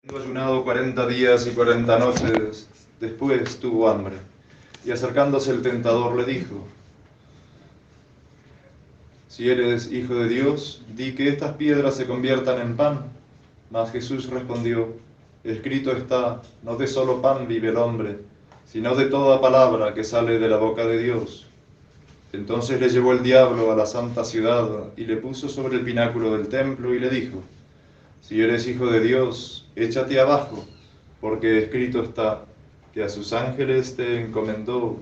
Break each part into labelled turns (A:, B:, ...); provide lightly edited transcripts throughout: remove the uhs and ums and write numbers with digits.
A: Habiendo ayunado 40 días y 40 noches, después tuvo hambre. Y acercándose el tentador le dijo: Si eres hijo de Dios, di que estas piedras se conviertan en pan. Mas Jesús respondió: Escrito está, no de solo pan vive el hombre, sino de toda palabra que sale de la boca de Dios. Entonces le llevó el diablo a la santa ciudad y le puso sobre el pináculo del templo y le dijo: Si eres hijo de Dios, échate abajo, porque escrito está, que a sus ángeles te encomendó,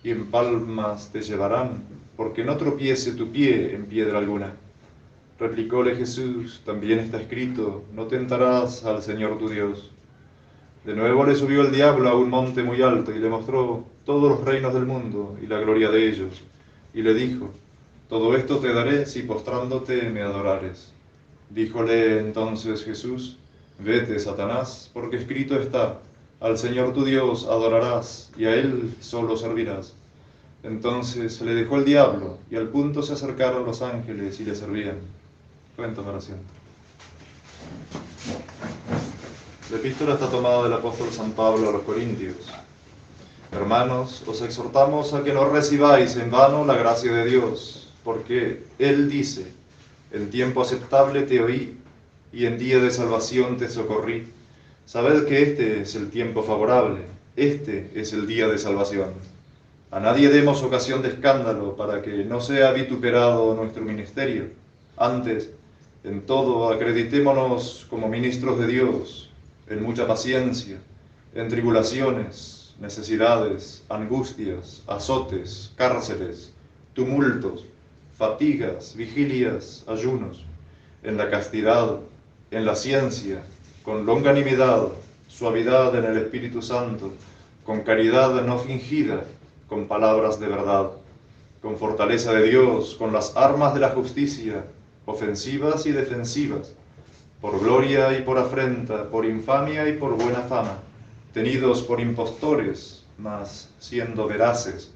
A: y en palmas te llevarán, porque no tropiece tu pie en piedra alguna. Replicóle Jesús: También está escrito, no tentarás al Señor tu Dios. De nuevo le subió el diablo a un monte muy alto y le mostró todos los reinos del mundo y la gloria de ellos, y le dijo: Todo esto te daré si postrándote me adorares. Díjole entonces Jesús: Vete, Satanás, porque escrito está, al Señor tu Dios adorarás, y a Él solo servirás. Entonces le dejó el diablo, y al punto se acercaron los ángeles y le servían. Pueden tomar asiento. La epístola está tomada del apóstol San Pablo a los Corintios. Hermanos, os exhortamos a que no recibáis en vano la gracia de Dios, porque Él dice: En tiempo aceptable te oí, y en día de salvación te socorrí. Sabed que este es el tiempo favorable, este es el día de salvación. A nadie demos ocasión de escándalo, para que no sea vituperado nuestro ministerio. Antes, en todo, acreditémonos como ministros de Dios, en mucha paciencia, en tribulaciones, necesidades, angustias, azotes, cárceles, tumultos, fatigas, vigilias, ayunos, en la castidad, en la ciencia, con longanimidad, suavidad en el Espíritu Santo, con caridad no fingida, con palabras de verdad, con fortaleza de Dios, con las armas de la justicia, ofensivas y defensivas, por gloria y por afrenta, por infamia y por buena fama, tenidos por impostores, mas siendo veraces,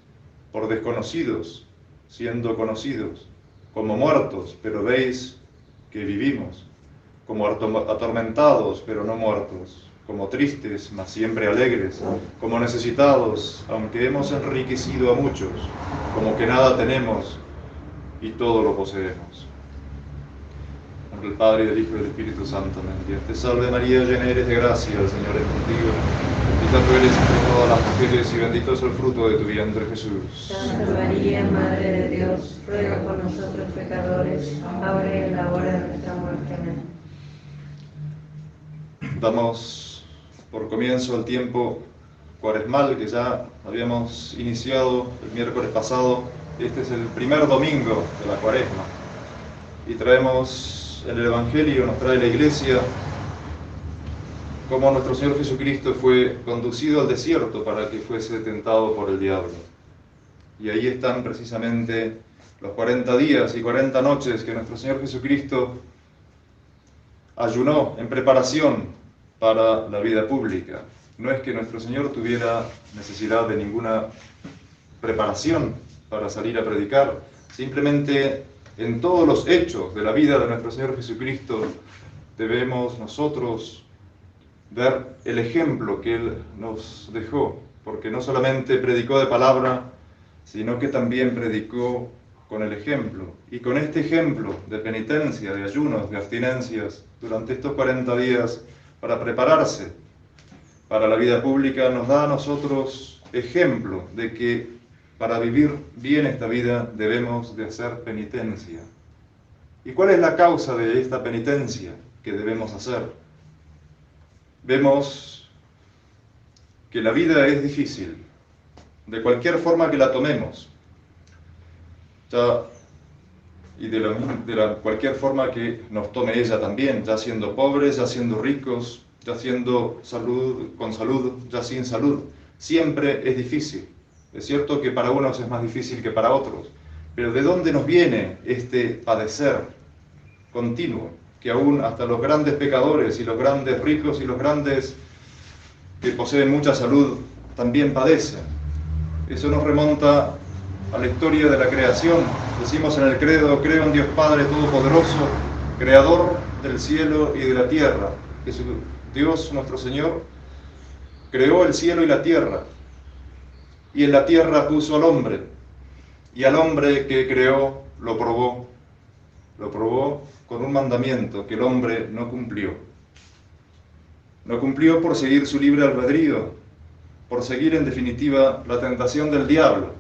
A: por desconocidos, siendo conocidos, como muertos, pero veis que vivimos, como atormentados, pero no muertos, como tristes, mas siempre alegres, como necesitados, aunque hemos enriquecido a muchos, como que nada tenemos y todo lo poseemos. En nombre del Padre, y del Hijo y del Espíritu Santo. Amén. Dios te salve María, llena eres de gracia, el Señor es contigo. Bendita tú eres entre todas las mujeres y bendito es el fruto de tu vientre, Jesús.
B: Santa María, Madre de Dios, ruega por nosotros pecadores, ahora y en la hora de nuestra muerte. Amén.
A: Damos por comienzo el tiempo cuaresmal que ya habíamos iniciado el miércoles pasado. Este es el primer domingo de la cuaresma y traemos en el Evangelio, nos trae la Iglesia, cómo nuestro Señor Jesucristo fue conducido al desierto para que fuese tentado por el diablo. Y ahí están precisamente los 40 días y 40 noches que nuestro Señor Jesucristo ayunó en preparación para la vida pública. No es que nuestro Señor tuviera necesidad de ninguna preparación para salir a predicar, simplemente en todos los hechos de la vida de nuestro Señor Jesucristo debemos nosotros ver el ejemplo que Él nos dejó, porque no solamente predicó de palabra, sino que también predicó con el ejemplo. Y con este ejemplo de penitencia, de ayunos, de abstinencias, durante estos 40 días, para prepararse para la vida pública, nos da a nosotros ejemplo de que para vivir bien esta vida debemos de hacer penitencia. ¿Y cuál es la causa de esta penitencia que debemos hacer? Vemos que la vida es difícil, de cualquier forma que la tomemos, y de cualquier forma que nos tome ella también, ya siendo pobres, ya siendo ricos, ya siendo con salud, ya sin salud. Siempre es difícil. Es cierto que para unos es más difícil que para otros, pero ¿de dónde nos viene este padecer continuo? Que aún hasta los grandes pecadores y los grandes ricos y los grandes que poseen mucha salud también padecen. Eso nos remonta a la historia de la creación. Decimos en el credo: creo en Dios Padre Todopoderoso, Creador del cielo y de la tierra, que Dios nuestro Señor creó el cielo y la tierra, y en la tierra puso al hombre, y al hombre que creó lo probó con un mandamiento que el hombre no cumplió. No cumplió por seguir su libre albedrío, por seguir en definitiva la tentación del diablo,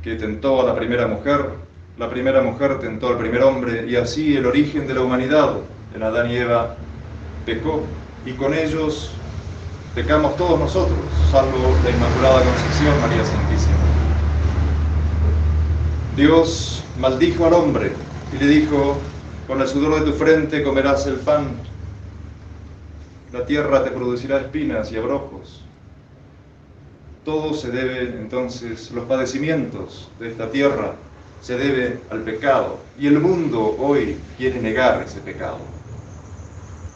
A: que tentó a la primera mujer tentó al primer hombre, y así el origen de la humanidad, en Adán y Eva, pecó, y con ellos pecamos todos nosotros, salvo la Inmaculada Concepción, María Santísima. Dios maldijo al hombre y le dijo: con el sudor de tu frente comerás el pan, la tierra te producirá espinas y abrojos. Todo se debe, entonces, los padecimientos de esta tierra se debe al pecado, y el mundo hoy quiere negar ese pecado.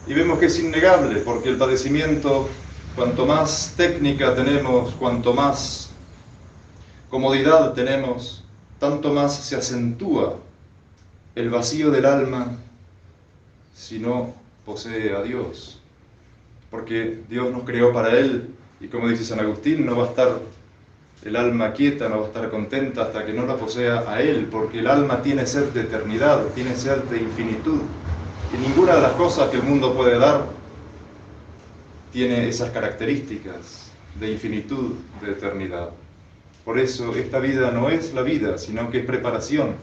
A: Y vemos que es innegable, porque el padecimiento, cuanto más técnica tenemos, cuanto más comodidad tenemos, tanto más se acentúa el vacío del alma si no posee a Dios. Porque Dios nos creó para Él, y como dice San Agustín, no va a estar el alma quieta, no va a estar contenta hasta que no la posea a Él, porque el alma tiene sed de eternidad, tiene sed de infinitud, y ninguna de las cosas que el mundo puede dar tiene esas características de infinitud, de eternidad. Por eso esta vida no es la vida, sino que es preparación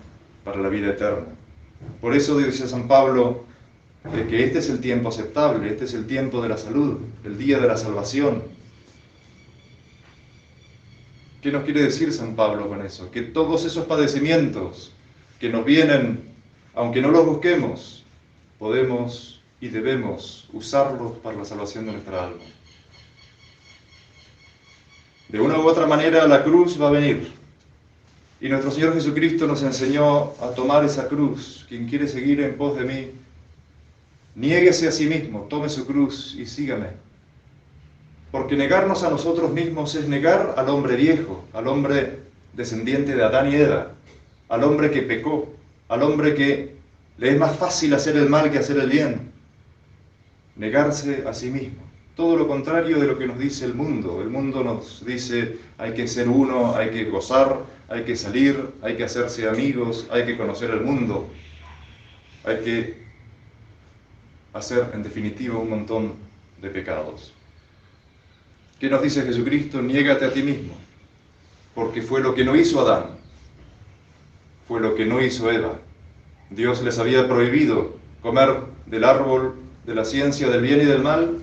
A: para la vida eterna. Por eso dice San Pablo que este es el tiempo aceptable, este es el tiempo de la salud, el día de la salvación. ¿Qué nos quiere decir San Pablo con eso? Que todos esos padecimientos que nos vienen, aunque no los busquemos, podemos y debemos usarlos para la salvación de nuestra alma. De una u otra manera la cruz va a venir. Y nuestro Señor Jesucristo nos enseñó a tomar esa cruz. Quien quiere seguir en pos de mí, niéguese a sí mismo, tome su cruz y sígame. Porque negarnos a nosotros mismos es negar al hombre viejo, al hombre descendiente de Adán y Eva, al hombre que pecó, al hombre que le es más fácil hacer el mal que hacer el bien. Negarse a sí mismo. Todo lo contrario de lo que nos dice el mundo. El mundo nos dice: hay que ser uno, hay que gozar, hay que salir, hay que hacerse amigos, hay que conocer el mundo, hay que hacer en definitiva un montón de pecados. ¿Qué nos dice Jesucristo? Niégate a ti mismo, porque fue lo que no hizo Adán, fue lo que no hizo Eva. Dios les había prohibido comer del árbol de la ciencia del bien y del mal,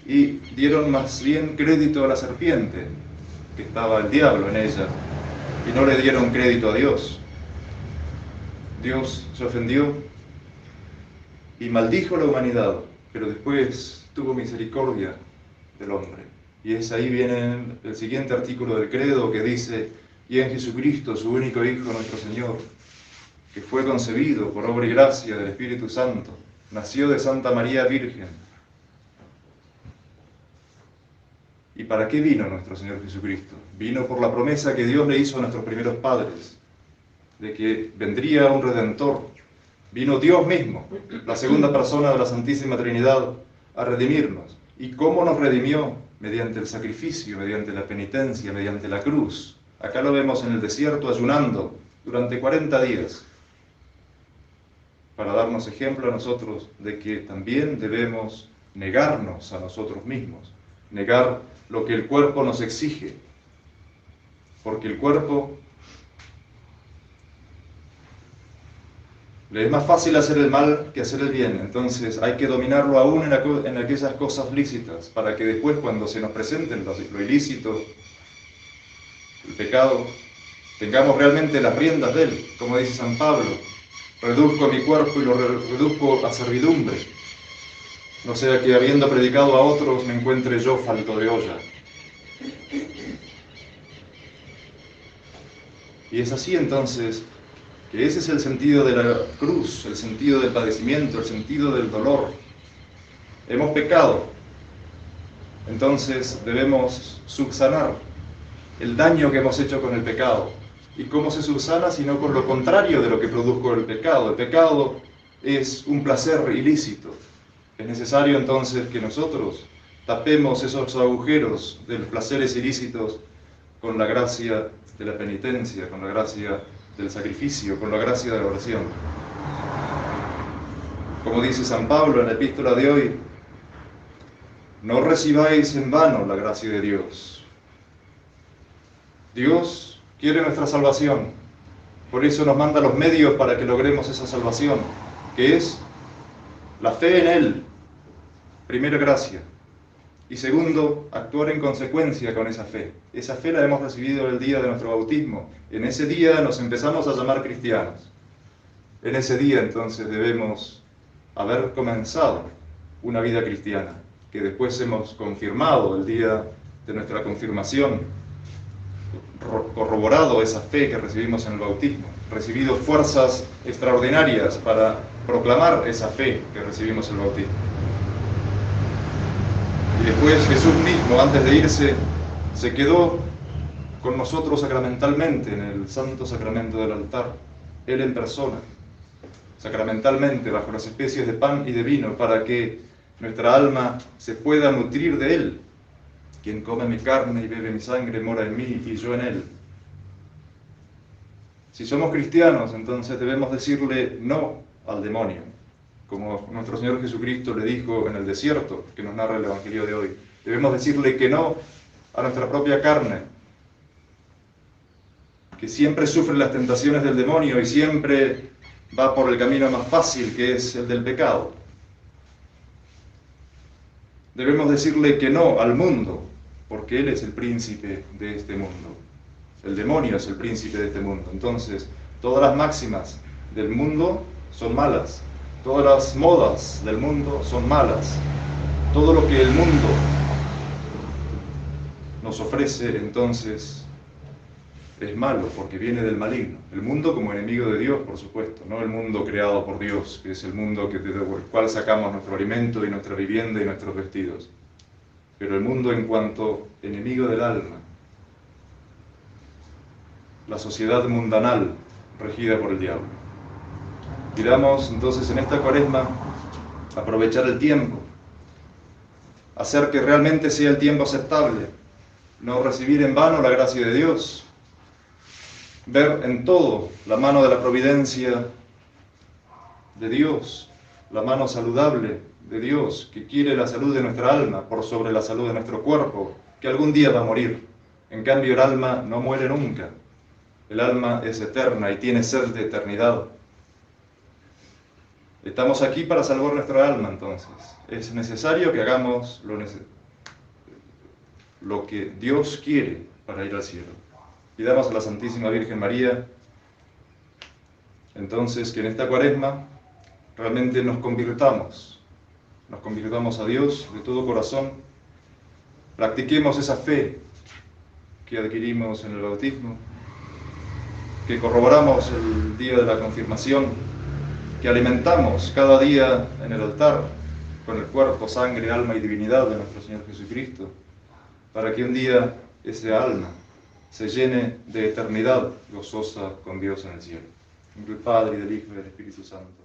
A: y dieron más bien crédito a la serpiente, que estaba el diablo en ella, y no le dieron crédito a Dios. Dios se ofendió y maldijo a la humanidad, pero después tuvo misericordia del hombre. Y es ahí viene el siguiente artículo del credo que dice: y en Jesucristo, su único Hijo, nuestro Señor, que fue concebido por obra y gracia del Espíritu Santo, nació de Santa María Virgen. ¿Y para qué vino nuestro Señor Jesucristo? Vino por la promesa que Dios le hizo a nuestros primeros padres, de que vendría un Redentor. Vino Dios mismo, la segunda persona de la Santísima Trinidad, a redimirnos. ¿Y cómo nos redimió? Mediante el sacrificio, mediante la penitencia, mediante la cruz. Acá lo vemos en el desierto ayunando durante 40 días, para darnos ejemplo a nosotros de que también debemos negarnos a nosotros mismos, negar lo que el cuerpo nos exige, porque el cuerpo le es más fácil hacer el mal que hacer el bien. Entonces hay que dominarlo aún en aquellas cosas lícitas, para que después, cuando se nos presenten lo ilícito, el pecado, tengamos realmente las riendas de él. Como dice San Pablo: reduzco mi cuerpo y lo reduzco a servidumbre, no sea que habiendo predicado a otros me encuentre yo falto de olla. Y es así entonces que ese es el sentido de la cruz, el sentido del padecimiento, el sentido del dolor. Hemos pecado, entonces debemos subsanar el daño que hemos hecho con el pecado. ¿Y cómo se subsana? Sino con lo contrario de lo que produjo el pecado. El pecado es un placer ilícito, Es necesario entonces que nosotros tapemos esos agujeros de los placeres ilícitos con la gracia de la penitencia, con la gracia del sacrificio, con la gracia de la oración. Como dice San Pablo en la epístola de hoy, no recibáis en vano la gracia de Dios. Dios quiere nuestra salvación, por eso nos manda los medios para que logremos esa salvación, que es la fe en Él, primero gracia, y segundo, actuar en consecuencia con esa fe. Esa fe la hemos recibido el día de nuestro bautismo. En ese día nos empezamos a llamar cristianos. En ese día entonces debemos haber comenzado una vida cristiana, que después hemos confirmado el día de nuestra confirmación, corroborado esa fe que recibimos en el bautismo, recibido fuerzas extraordinarias para proclamar esa fe que recibimos en el bautismo. Y después Jesús mismo, antes de irse, se quedó con nosotros sacramentalmente en el santo sacramento del altar, Él en persona, sacramentalmente, bajo las especies de pan y de vino, para que nuestra alma se pueda nutrir de Él. Quien come mi carne y bebe mi sangre mora en mí y yo en Él. Si somos cristianos, entonces debemos decirle no al demonio, como nuestro Señor Jesucristo le dijo en el desierto, que nos narra el Evangelio de hoy. Debemos decirle que no a nuestra propia carne, que siempre sufre las tentaciones del demonio y siempre va por el camino más fácil, que es el del pecado. Debemos decirle que no al mundo, porque Él es el príncipe de este mundo. El demonio es el príncipe de este mundo. Entonces, todas las máximas del mundo son malas. Todas las modas del mundo son malas. Todo lo que el mundo nos ofrece, entonces, es malo, porque viene del maligno. El mundo como enemigo de Dios, por supuesto, no el mundo creado por Dios, que es el mundo del cual sacamos nuestro alimento y nuestra vivienda y nuestros vestidos. Pero el mundo en cuanto enemigo del alma, la sociedad mundanal regida por el diablo. Pidamos entonces en esta Cuaresma aprovechar el tiempo, hacer que realmente sea el tiempo aceptable, no recibir en vano la gracia de Dios, ver en todo la mano de la providencia de Dios, la mano saludable de Dios, que quiere la salud de nuestra alma por sobre la salud de nuestro cuerpo, que algún día va a morir. En cambio, el alma no muere nunca. El alma es eterna y tiene sed de eternidad. Estamos aquí para salvar nuestra alma, entonces. Es necesario que hagamos lo que Dios quiere para ir al cielo. Pidamos a la Santísima Virgen María, entonces, que en esta Cuaresma realmente nos convirtamos a Dios de todo corazón, practiquemos esa fe que adquirimos en el bautismo, que corroboramos el día de la confirmación, que alimentamos cada día en el altar con el cuerpo, sangre, alma y divinidad de nuestro Señor Jesucristo, para que un día ese alma se llene de eternidad gozosa con Dios en el cielo. En nombre del Padre, y del Hijo, y del Espíritu Santo.